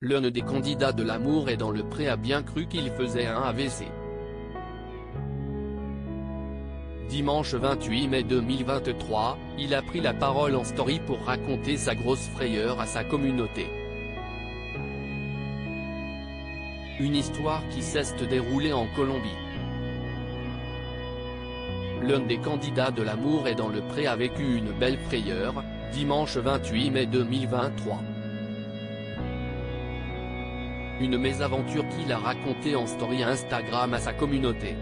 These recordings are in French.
L'un des candidats de l'Amour est dans le pré a bien cru qu'il faisait un AVC. Dimanche 28 mai 2023, il a pris la parole en story pour raconter sa grosse frayeur à sa communauté. Une histoire qui cesse de dérouler en Colombie. L'un des candidats de l'Amour est dans le pré a vécu une belle frayeur, dimanche 28 mai 2023. Une mésaventure qu'il a racontée en story Instagram à sa communauté.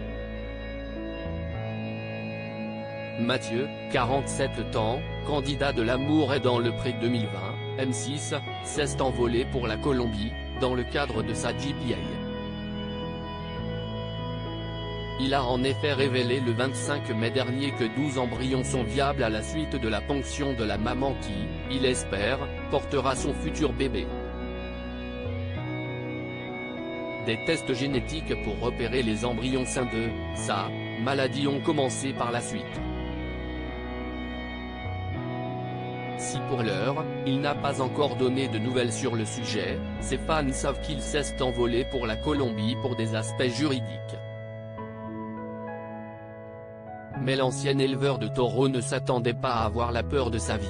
Mathieu, 47 ans, candidat de l'Amour est dans le pré 2020, M6, s'est envolé pour la Colombie, dans le cadre de sa GPA. Il a en effet révélé le 25 mai dernier que 12 embryons sont viables à la suite de la ponction de la maman qui, il espère, portera son futur bébé. Des tests génétiques pour repérer les embryons sains de sa maladie ont commencé par la suite. Si pour l'heure, il n'a pas encore donné de nouvelles sur le sujet, ses fans savent qu'il s'est envolé pour la Colombie pour des aspects juridiques. Mais l'ancien éleveur de taureaux ne s'attendait pas à avoir la peur de sa vie.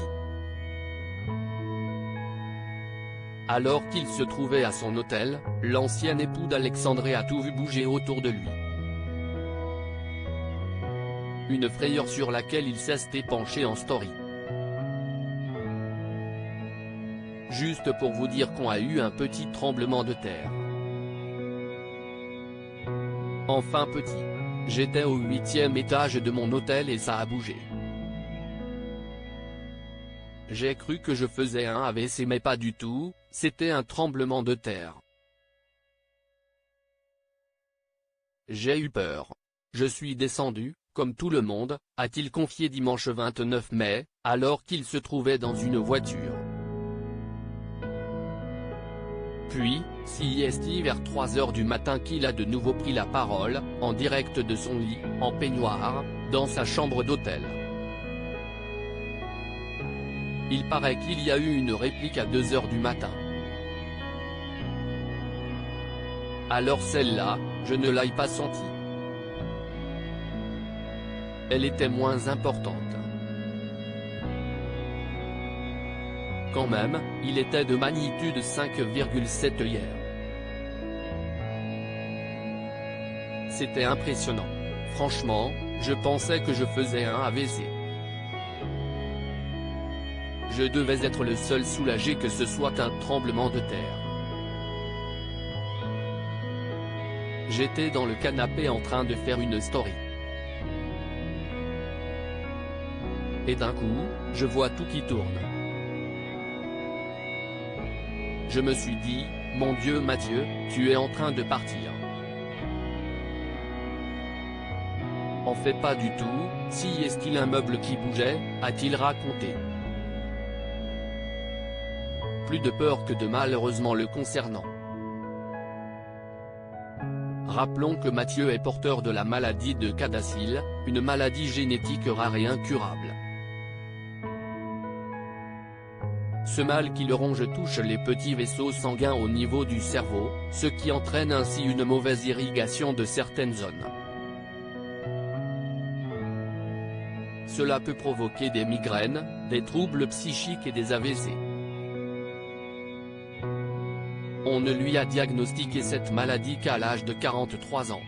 Alors qu'il se trouvait à son hôtel, l'ancien époux d'Alexandré a tout vu bouger autour de lui. Une frayeur sur laquelle il s'est épanché en story. Juste pour vous dire qu'on a eu un petit tremblement de terre. Enfin petit. J'étais au 8e étage de mon hôtel et ça a bougé. J'ai cru que je faisais un AVC mais pas du tout, c'était un tremblement de terre. J'ai eu peur. Je suis descendu, comme tout le monde, a-t-il confié dimanche 29 mai, alors qu'il se trouvait dans une voiture. Puis, c'est vers 3 h du matin qu'il a de nouveau pris la parole, en direct de son lit, en peignoir, dans sa chambre d'hôtel. Il paraît qu'il y a eu une réplique à 2 h du matin. Alors celle-là, je ne l'ai pas sentie. Elle était moins importante. Quand même, il était de magnitude 5,7 hier. C'était impressionnant. Franchement, je pensais que je faisais un AVC. Je devais être le seul soulagé que ce soit un tremblement de terre. J'étais dans le canapé en train de faire une story. Et d'un coup, je vois tout qui tourne. Je me suis dit, mon Dieu Mathieu, tu es en train de partir. En fait pas du tout, si est-il un meuble qui bougeait, a-t-il raconté. Plus de peur que de malheureusement le concernant. Rappelons que Mathieu est porteur de la maladie de CADASIL, une maladie génétique rare et incurable. Ce mal qui le ronge touche les petits vaisseaux sanguins au niveau du cerveau, ce qui entraîne ainsi une mauvaise irrigation de certaines zones. Cela peut provoquer des migraines, des troubles psychiques et des AVC. On ne lui a diagnostiqué cette maladie qu'à l'âge de 43 ans.